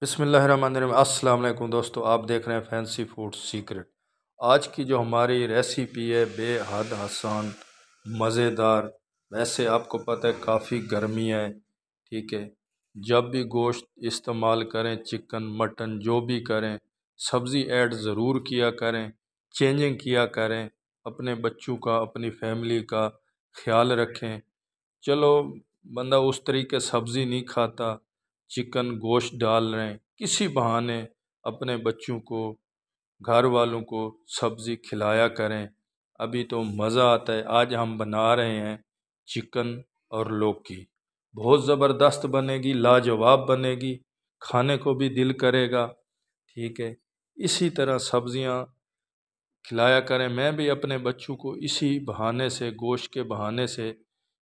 بسم اللہ الرحمن الرحیم۔ السلام علیکم دوستو، آپ دیکھ رہے ہیں فینسی فوڈ سیکرٹ۔ آج کی جو ہماری ریسیپی ہے بے حد آسان مزیدار۔ ویسے آپ کو پتہ ہے کافی گرمی ہے، ٹھیک ہے، جب بھی گوشت استعمال کریں، چکن مٹن جو بھی کریں، سبزی ایڈ ضرور کیا کریں، چینجنگ کیا کریں، اپنے بچوں کا اپنی فیملی کا خیال رکھیں۔ چلو بندہ اس طریقے سبزی نہیں کھاتا، چکن گوشت ڈال رہے ہیں، کسی بہانے اپنے بچوں کو گھر والوں کو سبزی کھلایا کریں۔ ابھی تو مزہ آتا ہے۔ آج ہم بنا رہے ہیں چکن اور لوکی، بہت زبردست بنے گی، لاجواب بنے گی، کھانے کو بھی دل کرے گا، ٹھیک ہے۔ اسی طرح سبزیاں کھلایا کریں۔ میں بھی اپنے بچوں کو اسی بہانے سے، گوشت کے بہانے سے،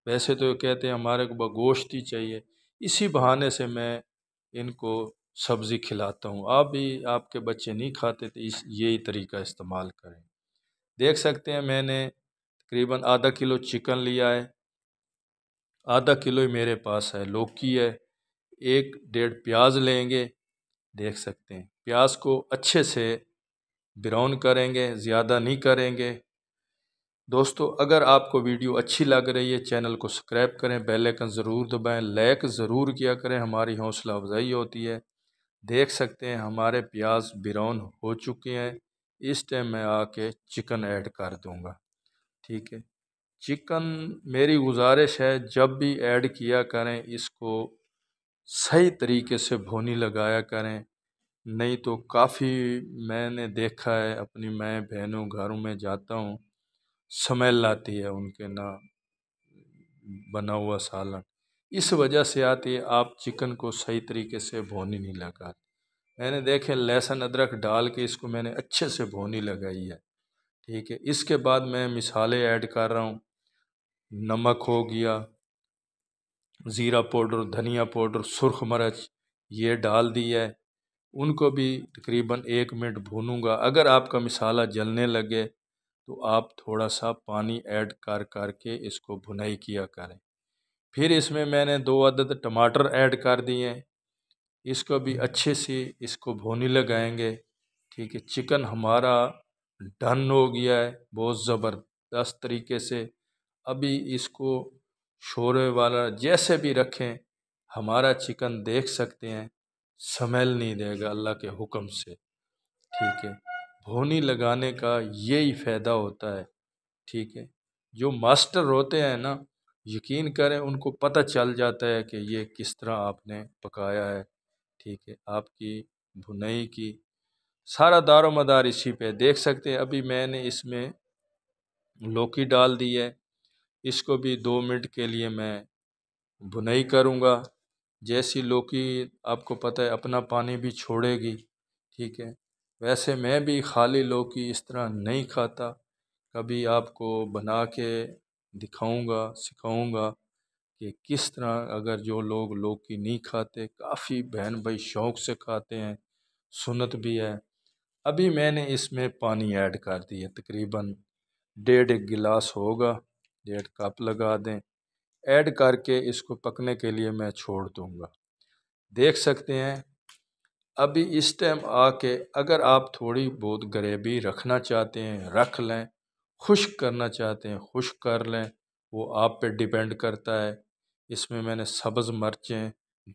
ویسے تو کہتے ہیں ہمارے کو گوشت ہی چاہیے، اسی بہانے سے میں ان کو سبزی کھلاتا ہوں۔ آپ بھی، آپ کے بچے نہیں کھاتے تو یہی طریقہ استعمال کریں۔ دیکھ سکتے ہیں میں نے تقریباً آدھا کلو چکن لیا ہے، آدھا کلو ہی میرے پاس ہے لوکی ہے، 1-1.5 پیاز لیں گے۔ دیکھ سکتے ہیں پیاز کو اچھے سے براؤن کریں گے، زیادہ نہیں کریں گے۔ دوستو اگر آپ کو ویڈیو اچھی لگ رہی ہے، چینل کو سبسکرائب کریں، بیل آئیکن ضرور دبائیں، لائک ضرور کیا کریں، ہماری حوصلہ افزائی ہوتی ہے۔ دیکھ سکتے ہیں ہمارے پیاز براؤن ہو چکے ہیں۔ اس ٹائم میں آ کے چکن ایڈ کر دوں گا، ٹھیک ہے۔ چکن میری گزارش ہے جب بھی ایڈ کیا کریں اس کو صحیح طریقے سے بھونی لگایا کریں، نہیں تو کافی میں نے دیکھا ہے، اپنی میں بہنوں گھروں میں جاتا ہوں، سمیل آتی ہے ان کے نہ بنا ہوا سالن، اس وجہ سے آتی ہے۔ آپ چکن کو صحیح طریقے سے بھونی نہیں لگاتے۔ میں نے دیکھے لہسن ادرک ڈال کے اس کو میں نے اچھے سے بھونی لگائی ہے، ٹھیک ہے۔ اس کے بعد میں مصالحے ایڈ کر رہا ہوں، نمک ہو گیا، زیرہ پاؤڈر، دھنیا پاؤڈر، سرخ مرچ، یہ ڈال دی ہے۔ ان کو بھی تقریباً 1 منٹ بھونوں گا۔ اگر آپ کا مصالحہ جلنے لگے تو آپ تھوڑا سا پانی ایڈ کر کے اس کو بھنائی کیا کریں۔ پھر اس میں نے 2 عدد ٹماٹر ایڈ کر دیے ہیں، اس کو بھی اچھے سے اس کو بھونی لگائیں گے، ٹھیک ہے۔ چکن ہمارا ڈن ہو گیا ہے بہت زبردست طریقے سے۔ ابھی اس کو شوربے والا جیسے بھی رکھیں، ہمارا چکن دیکھ سکتے ہیں سمیل نہیں دے گا اللہ کے حکم سے، ٹھیک ہے۔ بھونی لگانے کا یہی فائدہ ہوتا ہے، ٹھیک ہے۔ جو ماسٹر ہوتے ہیں نا، یقین کریں ان کو پتہ چل جاتا ہے کہ یہ کس طرح آپ نے پکایا ہے، ٹھیک ہے۔ آپ کی بھنائی کی سارا دار و مدار اسی پہ دیکھ سکتے ہیں۔ ابھی میں نے اس میں لوکی ڈال دی ہے، اس کو بھی 2 منٹ کے لیے میں بھنائی کروں گا۔ جیسی لوکی آپ کو پتہ ہے اپنا پانی بھی چھوڑے گی، ٹھیک ہے۔ ویسے میں بھی خالی لوکی اس طرح نہیں کھاتا، کبھی آپ کو بنا کے دکھاؤں گا، سکھاؤں گا کہ کس طرح، اگر جو لوگ لوکی نہیں کھاتے، کافی بہن بھائی شوق سے کھاتے ہیں، سنت بھی ہے۔ ابھی میں نے اس میں پانی ایڈ کر دیا، تقریباً 1.5 گلاس ہوگا، 1.5 کپ لگا دیں، ایڈ کر کے اس کو پکنے کے لیے میں چھوڑ دوں گا۔ دیکھ سکتے ہیں ابھی اس ٹائم آ کے اگر آپ تھوڑی بہت گریوی رکھنا چاہتے ہیں رکھ لیں، خشک کرنا چاہتے ہیں خشک کر لیں، وہ آپ پہ ڈیپینڈ کرتا ہے۔ اس میں نے سبز مرچیں،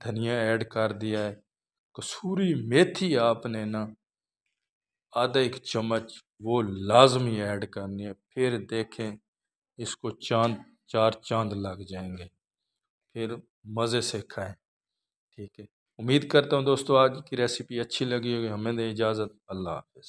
دھنیا ایڈ کر دیا ہے، کسوری میتھی آپ نے نا آدھا 1 چمچ وہ لازمی ایڈ کرنی ہے۔ پھر دیکھیں اس کو 4 چاند لگ جائیں گے، پھر مزے سے کھائیں، ٹھیک ہے۔ امید کرتا ہوں دوستو آج کی ریسیپی اچھی لگی ہوگی۔ ہمیں دیں اجازت، اللہ حافظ۔